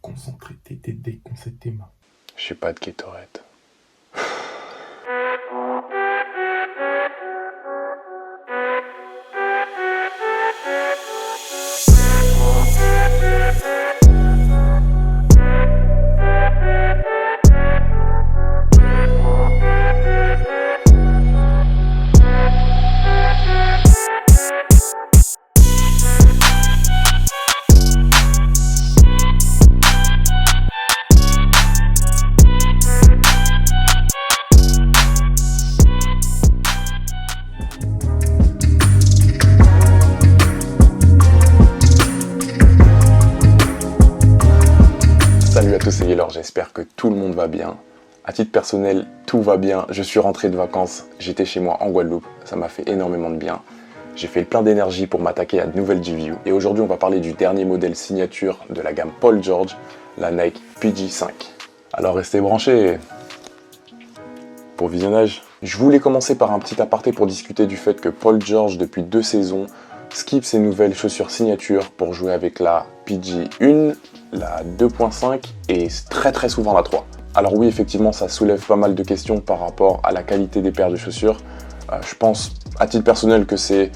Concentré, t'es déconcentré tes mains. J'ai pas de kétorette. Salut à tous, c'est Gaylor, j'espère que tout le monde va bien. À titre personnel, tout va bien. Je suis rentré de vacances, j'étais chez moi en Guadeloupe, ça m'a fait énormément de bien. J'ai fait le plein d'énergie pour m'attaquer à de nouvelles GVU. Et aujourd'hui, on va parler du dernier modèle signature de la gamme Paul George, la Nike PG5. Alors restez branchés pour visionnage. Je voulais commencer par un petit aparté pour discuter du fait que Paul George, depuis 2 saisons, skip ses nouvelles chaussures signature pour jouer avec la PG1, la 2.5 et très souvent la 3. Alors oui, effectivement, ça soulève pas mal de questions par rapport à la qualité des paires de chaussures. Je pense, à titre personnel, que c'est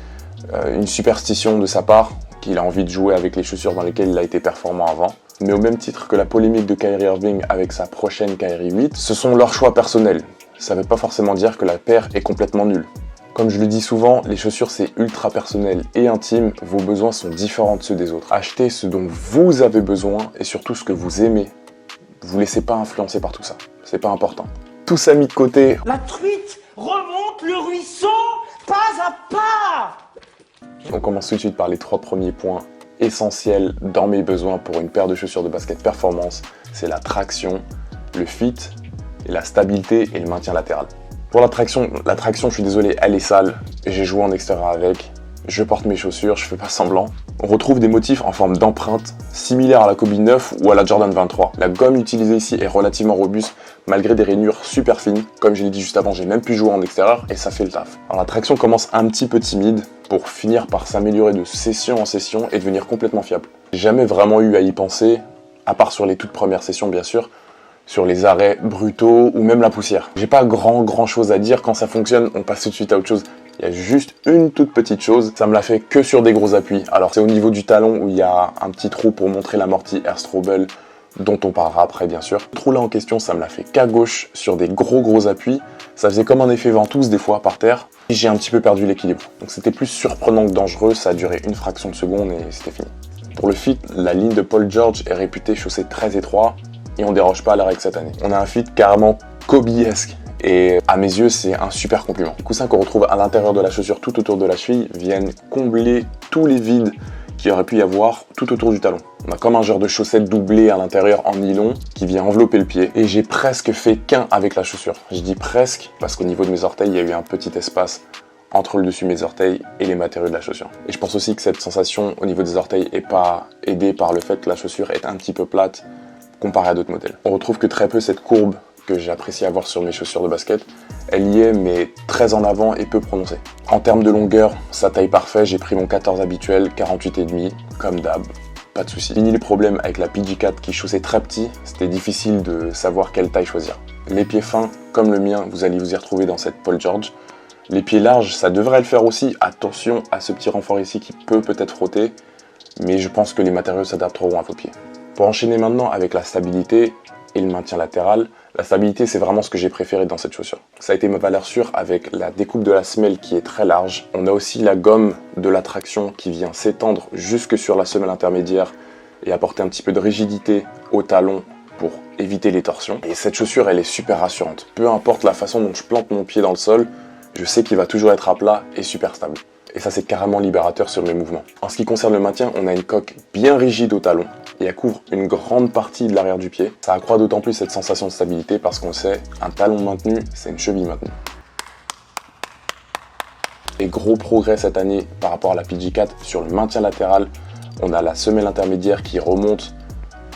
une superstition de sa part, qu'il a envie de jouer avec les chaussures dans lesquelles il a été performant avant. Mais au même titre que la polémique de Kyrie Irving avec sa prochaine Kyrie 8, ce sont leurs choix personnels. Ça ne veut pas forcément dire que la paire est complètement nulle. Comme je le dis souvent, les chaussures c'est ultra personnel et intime, vos besoins sont différents de ceux des autres. Achetez ce dont vous avez besoin et surtout ce que vous aimez. Vous laissez pas influencer par tout ça, c'est pas important. Tout ça mis de côté, La truite remonte le ruisseau pas à pas. on commence tout de suite par les 3 premiers points essentiels dans mes besoins pour une paire de chaussures de basket performance. C'est la traction, le fit, et la stabilité et le maintien latéral. Pour la traction, je suis désolé, elle est sale. J'ai joué en extérieur avec, je porte mes chaussures, je fais pas semblant. On retrouve des motifs en forme d'empreinte, similaires à la Kobe 9 ou à la Jordan 23. La gomme utilisée ici est relativement robuste, malgré des rainures super fines. Comme je l'ai dit juste avant, j'ai même pu jouer en extérieur et ça fait le taf. Alors la traction commence un petit peu timide pour finir par s'améliorer de session en session et devenir complètement fiable. J'ai jamais vraiment eu à y penser, à part sur les toutes premières sessions bien sûr, sur les arrêts brutaux ou même la poussière. J'ai pas grand chose à dire, quand ça fonctionne, on passe tout de suite à autre chose. Il y a juste une toute petite chose, ça me l'a fait que sur des gros appuis. Alors c'est au niveau du talon où il y a un petit trou pour montrer l'amorti Air Strobel, dont on parlera après bien sûr. Le trou là en question, ça me l'a fait qu'à gauche sur des gros appuis. Ça faisait comme un effet ventouse des fois par terre. Et j'ai un petit peu perdu l'équilibre. Donc c'était plus surprenant que dangereux, ça a duré une fraction de seconde et c'était fini. Pour le fit, la ligne de Paul George est réputée chaussée très étroit. Et on déroge pas à la règle cette année. On a un fit carrément Kobe-esque. Et à mes yeux, c'est un super compliment. Les coussins qu'on retrouve à l'intérieur de la chaussure tout autour de la cheville viennent combler tous les vides qu'il aurait pu y avoir tout autour du talon. On a comme un genre de chaussette doublée à l'intérieur en nylon qui vient envelopper le pied. Et j'ai presque fait qu'un avec la chaussure. Je dis presque parce qu'au niveau de mes orteils, il y a eu un petit espace entre le dessus de mes orteils et les matériaux de la chaussure. Et je pense aussi que cette sensation au niveau des orteils n'est pas aidée par le fait que la chaussure est un petit peu plate comparé à d'autres modèles. On retrouve que très peu cette courbe que j'apprécie avoir sur mes chaussures de basket. Elle y est, mais très en avant et peu prononcée. En termes de longueur, sa taille parfaite, j'ai pris mon 14 habituel, 48,5, comme d'hab, pas de souci. Fini les problèmes avec la PG4 qui chaussait très petit, c'était difficile de savoir quelle taille choisir. Les pieds fins, comme le mien, vous allez vous y retrouver dans cette Paul George. Les pieds larges, ça devrait le faire aussi. Attention à ce petit renfort ici qui peut-être frotter, mais je pense que les matériaux s'adapteront à vos pieds. Pour enchaîner maintenant avec la stabilité et le maintien latéral, la stabilité c'est vraiment ce que j'ai préféré dans cette chaussure. Ça a été ma valeur sûre avec la découpe de la semelle qui est très large. On a aussi la gomme de la traction qui vient s'étendre jusque sur la semelle intermédiaire et apporter un petit peu de rigidité au talon pour éviter les torsions. Et cette chaussure elle est super rassurante. Peu importe la façon dont je plante mon pied dans le sol, je sais qu'il va toujours être à plat et super stable. Et ça c'est carrément libérateur sur mes mouvements. En ce qui concerne le maintien, on a une coque bien rigide au talon et elle couvre une grande partie de l'arrière du pied. Ça accroît d'autant plus cette sensation de stabilité parce qu'on sait, un talon maintenu, c'est une cheville maintenue. Et gros progrès cette année par rapport à la PG4 sur le maintien latéral. On a la semelle intermédiaire qui remonte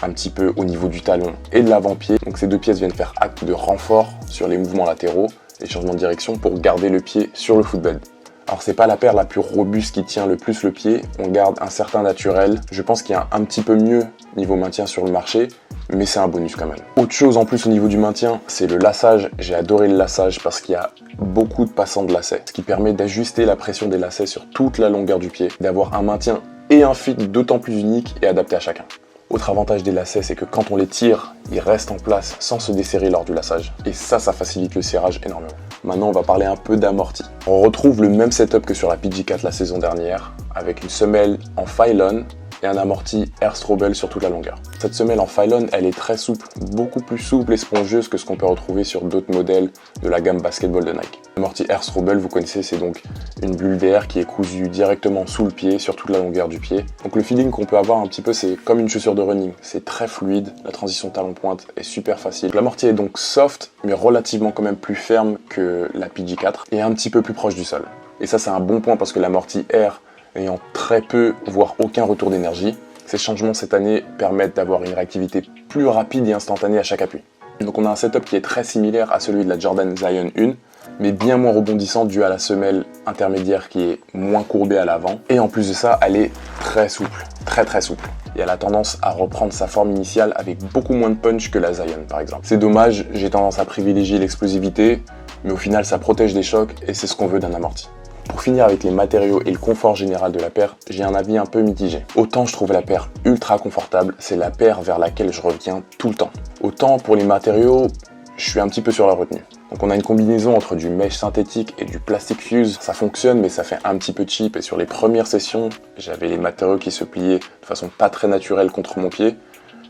un petit peu au niveau du talon et de l'avant-pied. Donc ces deux pièces viennent faire acte de renfort sur les mouvements latéraux et changements de direction pour garder le pied sur le footbed. Alors c'est pas la paire la plus robuste qui tient le plus le pied, on garde un certain naturel. Je pense qu'il y a un petit peu mieux niveau maintien sur le marché, mais c'est un bonus quand même. Autre chose en plus au niveau du maintien, c'est le laçage. J'ai adoré le laçage parce qu'il y a beaucoup de passants de lacets, ce qui permet d'ajuster la pression des lacets sur toute la longueur du pied, d'avoir un maintien et un fit d'autant plus unique et adapté à chacun. Autre avantage des lacets, c'est que quand on les tire, ils restent en place sans se desserrer lors du laçage. Et ça facilite le serrage énormément. Maintenant, on va parler un peu d'amorti. On retrouve le même setup que sur la PG4 la saison dernière, avec une semelle en Phylon et un amorti Air Strobel sur toute la longueur. Cette semelle en Phylon, elle est très souple, beaucoup plus souple et spongieuse que ce qu'on peut retrouver sur d'autres modèles de la gamme basketball de Nike. L'amorti Air Strobel, vous connaissez, c'est donc une bulle d'air qui est cousue directement sous le pied, sur toute la longueur du pied. Donc le feeling qu'on peut avoir un petit peu, c'est comme une chaussure de running. C'est très fluide, la transition talon-pointe est super facile. L'amorti est donc soft, mais relativement quand même plus ferme que la PG4 et un petit peu plus proche du sol. Et ça, c'est un bon point parce que l'amorti Air, ayant très peu, voire aucun retour d'énergie, ces changements cette année permettent d'avoir une réactivité plus rapide et instantanée à chaque appui. Donc on a un setup qui est très similaire à celui de la Jordan Zion 1, mais bien moins rebondissant dû à la semelle intermédiaire qui est moins courbée à l'avant. Et en plus de ça, elle est très souple, très souple. Et elle a tendance à reprendre sa forme initiale avec beaucoup moins de punch que la Zion par exemple. C'est dommage, j'ai tendance à privilégier l'explosivité, mais au final ça protège des chocs et c'est ce qu'on veut d'un amorti. Pour finir avec les matériaux et le confort général de la paire, j'ai un avis un peu mitigé. Autant je trouve la paire ultra confortable, c'est la paire vers laquelle je reviens tout le temps. Autant pour les matériaux, je suis un petit peu sur la retenue. Donc on a une combinaison entre du mesh synthétique et du plastic fuse. Ça fonctionne mais ça fait un petit peu cheap et sur les premières sessions, j'avais les matériaux qui se pliaient de façon pas très naturelle contre mon pied.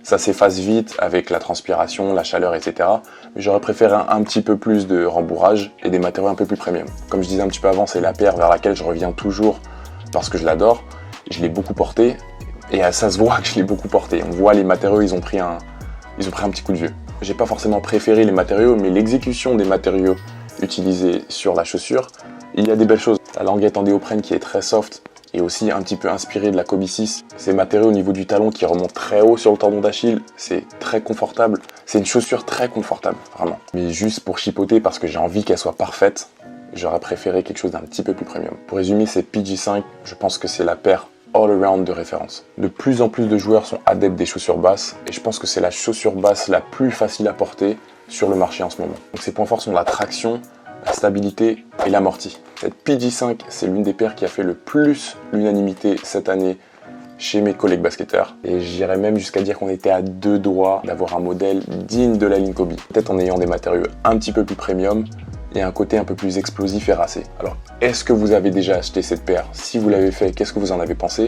Ça s'efface vite avec la transpiration, la chaleur, etc. Mais j'aurais préféré un petit peu plus de rembourrage et des matériaux un peu plus premium. Comme je disais un petit peu avant, c'est la paire vers laquelle je reviens toujours parce que je l'adore. Je l'ai beaucoup porté et ça se voit que je l'ai beaucoup porté. On voit les matériaux, ils ont pris un petit coup de vieux. J'ai pas forcément préféré les matériaux, mais l'exécution des matériaux utilisés sur la chaussure, il y a des belles choses. La languette en néoprène qui est très soft, et aussi un petit peu inspiré de la Kobe 6. Ces matériaux au niveau du talon qui remontent très haut sur le tendon d'Achille, c'est très confortable. C'est une chaussure très confortable, vraiment. Mais juste pour chipoter, parce que j'ai envie qu'elle soit parfaite, j'aurais préféré quelque chose d'un petit peu plus premium. Pour résumer, c'est PG5, je pense que c'est la paire all-around de référence. De plus en plus de joueurs sont adeptes des chaussures basses, et je pense que c'est la chaussure basse la plus facile à porter sur le marché en ce moment. Donc ses points forts sont la traction, la stabilité et l'amorti. Cette PG5, c'est l'une des paires qui a fait le plus l'unanimité cette année chez mes collègues basketteurs. Et j'irais même jusqu'à dire qu'on était à 2 doigts d'avoir un modèle digne de la ligne Kobe. Peut-être en ayant des matériaux un petit peu plus premium et un côté un peu plus explosif et racé. Alors, est-ce que vous avez déjà acheté cette paire? Si vous l'avez fait, qu'est-ce que vous en avez pensé?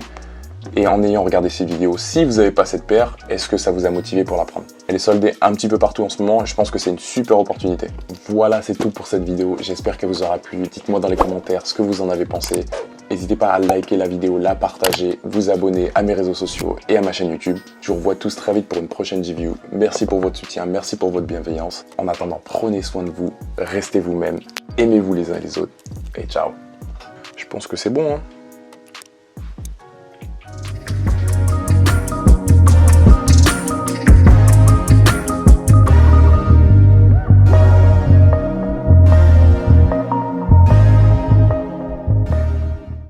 Et en ayant regardé ces vidéos, si vous n'avez pas cette paire, est-ce que ça vous a motivé pour la prendre? Elle est soldée un petit peu partout en ce moment et je pense que c'est une super opportunité. Voilà, c'est tout pour cette vidéo. J'espère qu'elle vous aura plu. Dites-moi dans les commentaires ce que vous en avez pensé. N'hésitez pas à liker la vidéo, la partager, vous abonner à mes réseaux sociaux et à ma chaîne YouTube. Je vous revois tous très vite pour une prochaine review. Merci pour votre soutien, merci pour votre bienveillance. En attendant, prenez soin de vous, restez vous-même, aimez-vous les uns les autres et ciao. Je pense que c'est bon, hein.